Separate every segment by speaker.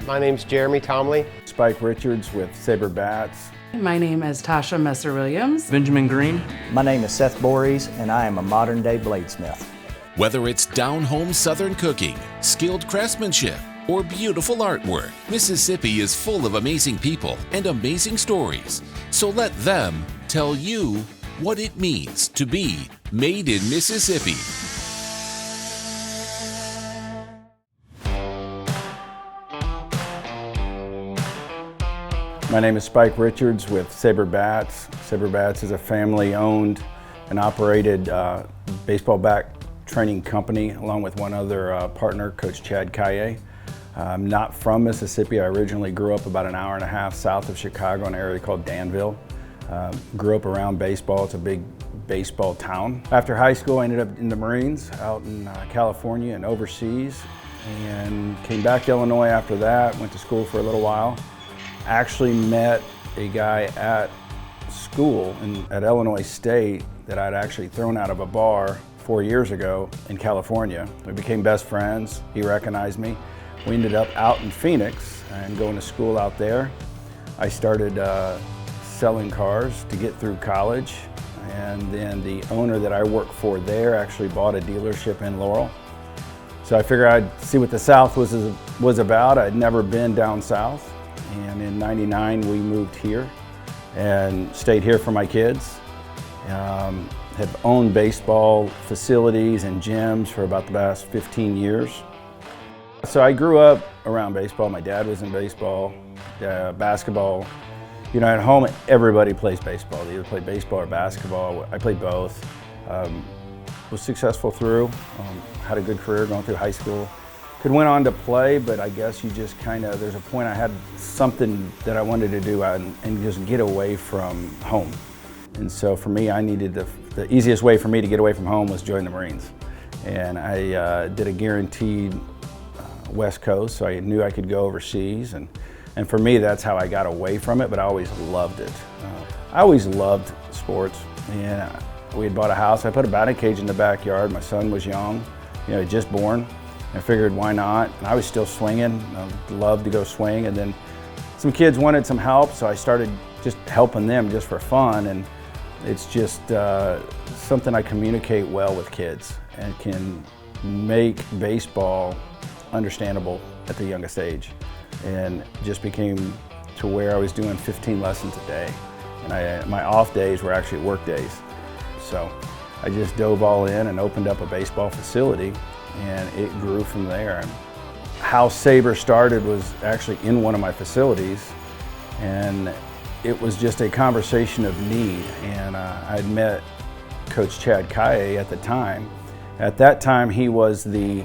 Speaker 1: My name's Jeremy Tomley.
Speaker 2: Spike Richards with S.A.B.R.E Bats.
Speaker 3: My name is Tasha Messer-Williams.
Speaker 4: Benjamin Green.
Speaker 5: My name is S.A.B.R.E and I am a modern-day bladesmith.
Speaker 6: Whether it's down-home Southern cooking, skilled craftsmanship, or beautiful artwork, Mississippi is full of amazing people and amazing stories. So let them tell you what it means to be made in Mississippi.
Speaker 2: My name is Spike Richards with S.A.B.R.E Bats. S.A.B.R.E Bats is a family-owned and operated baseball bat training company, along with one other partner, Coach Chad Kaye. I'm not from Mississippi. I originally grew up about an hour and a half south of Chicago in an area called Danville. Grew up around baseball. It's a big baseball town. After high school, I ended up in the Marines out in California and overseas, and came back to Illinois after that, went to school for a little while. Actually met a guy at school at Illinois State that I'd actually thrown out of a bar 4 years ago in California. We became best friends. He recognized me. We ended up out in Phoenix and going to school out there. I started selling cars to get through college, and then the owner that I work for there actually bought a dealership in Laurel. So I figured I'd see what the South was about. I'd never been down south. And in '99, we moved here and stayed here for my kids. Have owned baseball facilities and gyms for about the last 15 years. So I grew up around baseball. My dad was in baseball, basketball. You know, at home, everybody plays baseball. They either play baseball or basketball. I played both. Was successful through, had a good career going through high school. Went on to play, but I guess you just there's a point I had something that I wanted to do and just get away from home. And so for me, I needed the easiest way for me to get away from home was join the Marines. And I did a guaranteed West Coast, so I knew I could go overseas. And for me, that's how I got away from it, but I always loved it. I always loved sports. And we had bought a house. I put a batting cage in the backyard. My son was young, just born. I figured, why not? And I was still swinging. I loved to go swing. And then some kids wanted some help, so I started just helping them just for fun. And it's just something I communicate well with kids and can make baseball understandable at the youngest age. And just became to where I was doing 15 lessons a day. And my off days were actually work days. So I just dove all in and opened up a baseball facility, and it grew from there. How S.A.B.R.E started was actually in one of my facilities, and it was just a conversation of need. And I'd met Coach Chad Kaye at the time. At that time, he was the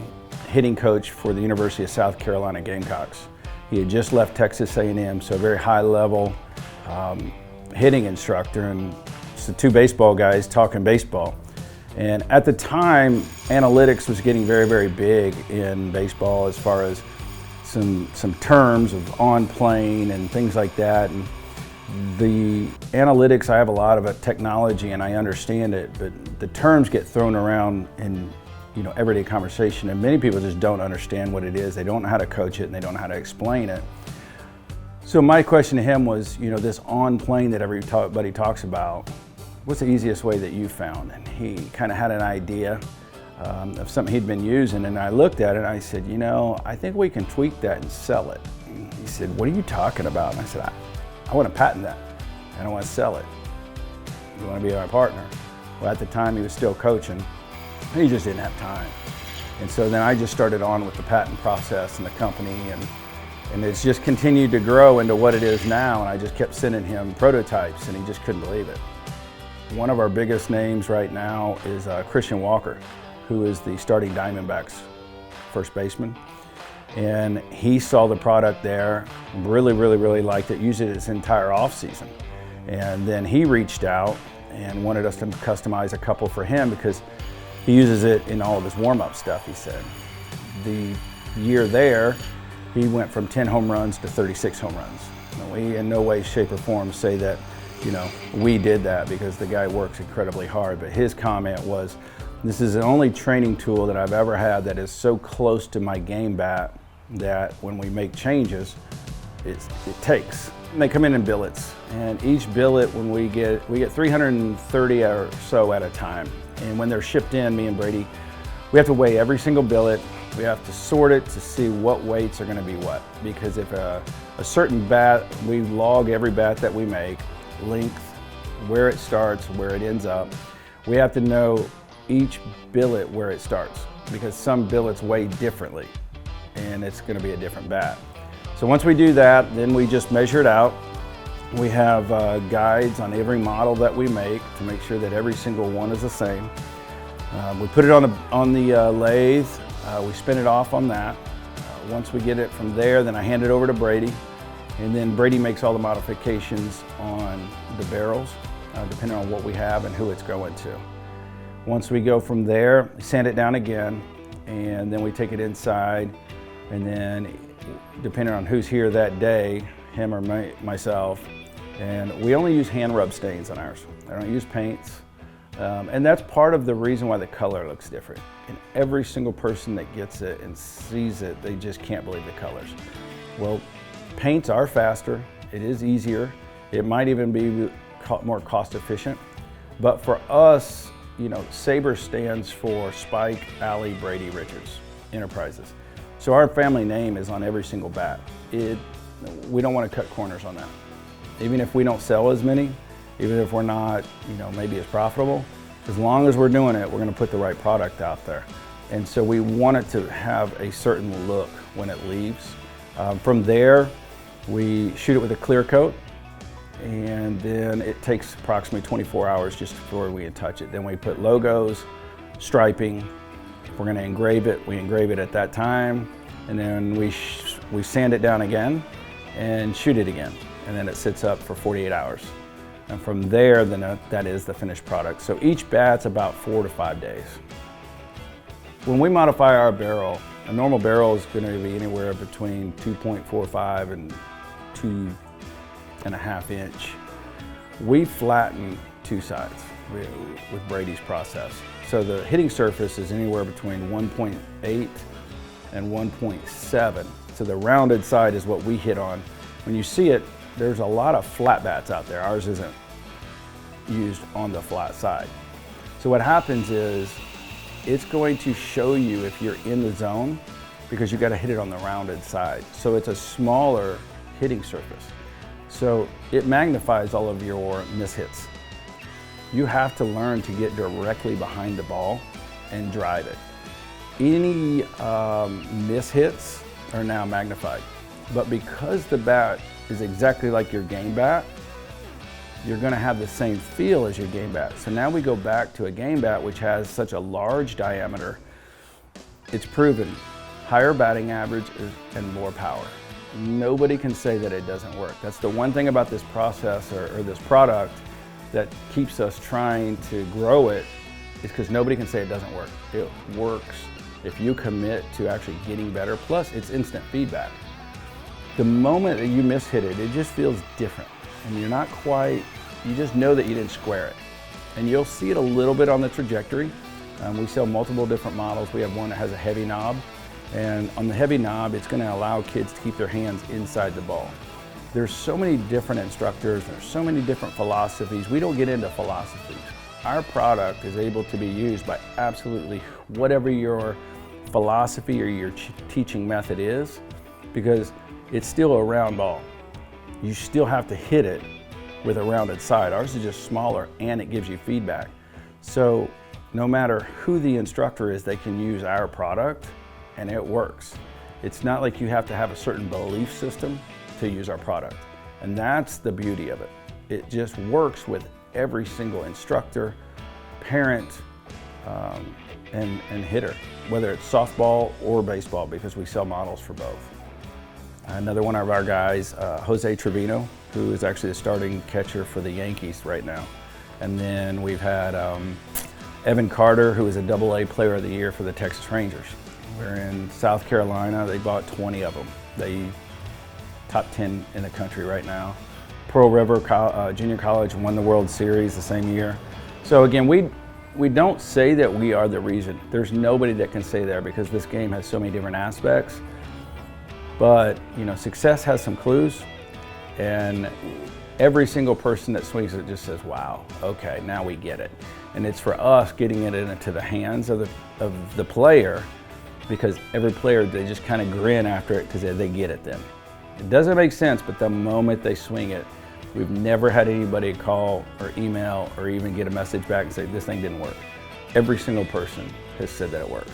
Speaker 2: hitting coach for the University of South Carolina Gamecocks. He had just left Texas A&M, so a very high level hitting instructor, and it's the two baseball guys talking baseball. And at the time, analytics was getting very, very big in baseball as far as some terms of on plane and things like that. And the analytics, I have a lot of it, technology, and I understand it, but the terms get thrown around in everyday conversation, and many people just don't understand what it is. They don't know how to coach it, and they don't know how to explain it. So my question to him was, this on plane that everybody talks about, what's the easiest way that you found? And he kind of had an idea of something he'd been using, and I looked at it and I said, I think we can tweak that and sell it. And he said, what are you talking about? And I said, I want to patent that, and I want to sell it. You want to be my partner? Well, at the time he was still coaching, he just didn't have time. And so then I just started on with the patent process and the company, and it's just continued to grow into what it is now, and I just kept sending him prototypes, and he just couldn't believe it. One of our biggest names right now is Christian Walker, who is the starting Diamondbacks first baseman. And he saw the product there, really, really, really liked it, used it his entire off season. And then he reached out and wanted us to customize a couple for him because he uses it in all of his warm-up stuff, he said. The year there, he went from 10 home runs to 36 home runs. We in no way, shape, or form say that we did that, because the guy works incredibly hard. But his comment was, this is the only training tool that I've ever had that is so close to my game bat that when we make changes, it takes. And they come in billets, and each billet, when we get 330 or so at a time. And when they're shipped in, me and Brady, we have to weigh every single billet. We have to sort it to see what weights are going to be what. Because if a certain bat, we log every bat that we make, length, where it starts, where it ends up. We have to know each billet where it starts, because some billets weigh differently, and it's going to be a different bat. So once we do that, then we just measure it out. We have guides on every model that we make to make sure that every single one is the same. We put it on the lathe. We spin it off on that. Once we get it from there, then I hand it over to Brady, and then Brady makes all the modifications on the barrels, depending on what we have and who it's going to. Once we go from there, sand it down again, and then we take it inside, and then depending on who's here that day, him or myself, and we only use hand rub stains on ours. I don't use paints, and that's part of the reason why the color looks different. And every single person that gets it and sees it, they just can't believe the colors. Well, paints are faster, it is easier, it might even be more cost efficient, but for us, you know, S.A.B.R.E stands for Spike, Alley, Brady, Richards Enterprises. So our family name is on every single bat. We don't want to cut corners on that. Even if we don't sell as many, even if we're not, you know, maybe as profitable, as long as we're doing it, we're going to put the right product out there. And so we want it to have a certain look when it leaves. From there, we shoot it with a clear coat, and then it takes approximately 24 hours just before we touch it. Then we put logos, striping. If we're going to engrave it, we engrave it at that time, and then we sand it down again and shoot it again, and then it sits up for 48 hours. And from there, then that is the finished product. So each bat's about 4 to 5 days. When we modify our barrel, a normal barrel is going to be anywhere between 2.45 and 2.5 inch. We flatten two sides with Brady's process. So the hitting surface is anywhere between 1.8 and 1.7. So the rounded side is what we hit on. When you see it, there's a lot of flat bats out there. Ours isn't used on the flat side. So what happens is it's going to show you if you're in the zone, because you got to hit it on the rounded side. So it's a smaller hitting surface. So it magnifies all of your mishits. You have to learn to get directly behind the ball and drive it. Any mishits are now magnified. But because the bat is exactly like your game bat, you're going to have the same feel as your game bat. So now we go back to a game bat which has such a large diameter. It's proven higher batting average and more power. Nobody can say that it doesn't work. That's the one thing about this process or this product that keeps us trying to grow it, is because nobody can say it doesn't work. It works if you commit to actually getting better, plus it's instant feedback. The moment that you mishit it, it just feels different. And you're not quite, you just know that you didn't square it. And you'll see it a little bit on the trajectory. We sell multiple different models. We have one that has a heavy knob. And on the heavy knob, it's going to allow kids to keep their hands inside the ball. There's so many different instructors, there's so many different philosophies. We don't get into philosophies. Our product is able to be used by absolutely whatever your philosophy or your teaching method is, because it's still a round ball. You still have to hit it with a rounded side. Ours is just smaller and it gives you feedback. So no matter who the instructor is, they can use our product and it works. It's not like you have to have a certain belief system to use our product. And that's the beauty of it. It just works with every single instructor, parent, and hitter, whether it's softball or baseball, because we sell models for both. Another one of our guys, Jose Trevino, who is actually the starting catcher for the Yankees right now. And then we've had Evan Carter, who is a AA Player of the Year for the Texas Rangers. We're in South Carolina. They bought 20 of them. They top 10 in the country right now. Pearl River Junior College won the World Series the same year. So again, we don't say that we are the reason. There's nobody that can say that, because this game has so many different aspects. But success has some clues, and every single person that swings it just says, wow, okay, now we get it. And it's for us getting it into the hands of the player, because every player, they just kind of grin after it because they get it then. It doesn't make sense, but the moment they swing it, we've never had anybody call or email or even get a message back and say, this thing didn't work. Every single person has said that it works.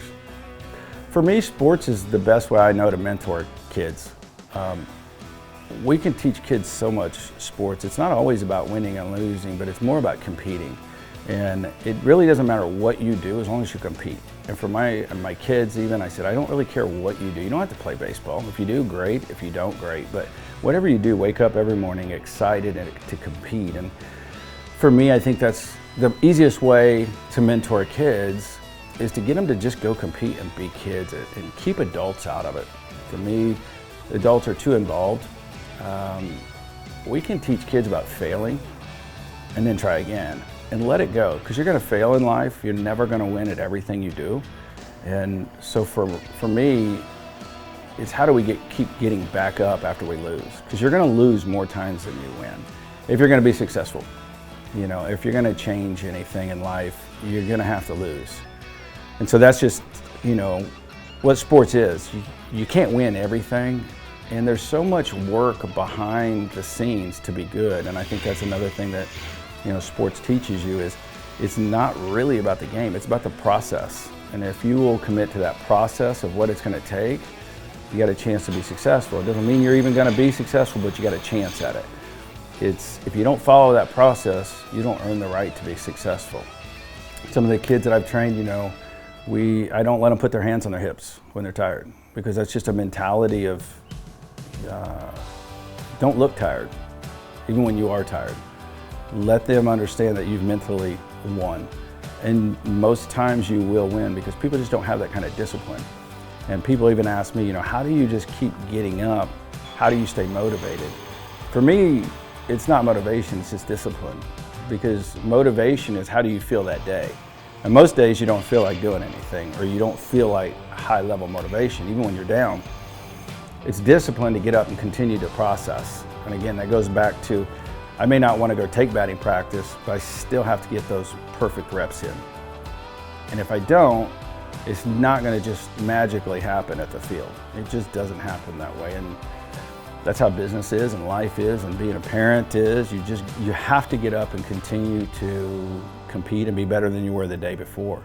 Speaker 2: For me, sports is the best way I know to mentor kids. We can teach kids so much sports. It's not always about winning and losing, but it's more about competing. And it really doesn't matter what you do as long as you compete. And for my kids even, I said, I don't really care what you do. You don't have to play baseball. If you do, great. If you don't, great. But whatever you do, wake up every morning excited to compete. And for me, I think that's the easiest way to mentor kids, is to get them to just go compete and be kids and keep adults out of it. For me, adults are too involved. We can teach kids about failing and then try again and let it go, because you're going to fail in life. You're never going to win at everything you do. And so for me, it's how do we keep getting back up after we lose, because you're going to lose more times than you win if you're going to be successful. If you're going to change anything in life, you're going to have to lose. And so that's just what sports is. You can't win everything, and there's so much work behind the scenes to be good. And I think that's another thing that sports teaches you, is it's not really about the game, it's about the process. And if you will commit to that process of what it's going to take, you got a chance to be successful. It doesn't mean you're even going to be successful, but you got a chance at it. If you don't follow that process, you don't earn the right to be successful. Some of the kids that I've trained, I don't let them put their hands on their hips when they're tired, because that's just a mentality of don't look tired, even when you are tired. Let them understand that you've mentally won. And most times you will win, because people just don't have that kind of discipline. And people even ask me, how do you just keep getting up? How do you stay motivated? For me, it's not motivation, it's just discipline. Because motivation is how do you feel that day? And most days you don't feel like doing anything, or you don't feel like high level motivation, even when you're down. It's discipline to get up and continue to process. And again, that goes back to, I may not want to go take batting practice, but I still have to get those perfect reps in. And if I don't, it's not going to just magically happen at the field. It just doesn't happen that way. And that's how business is, and life is, and being a parent is. You have to get up and continue to compete and be better than you were the day before.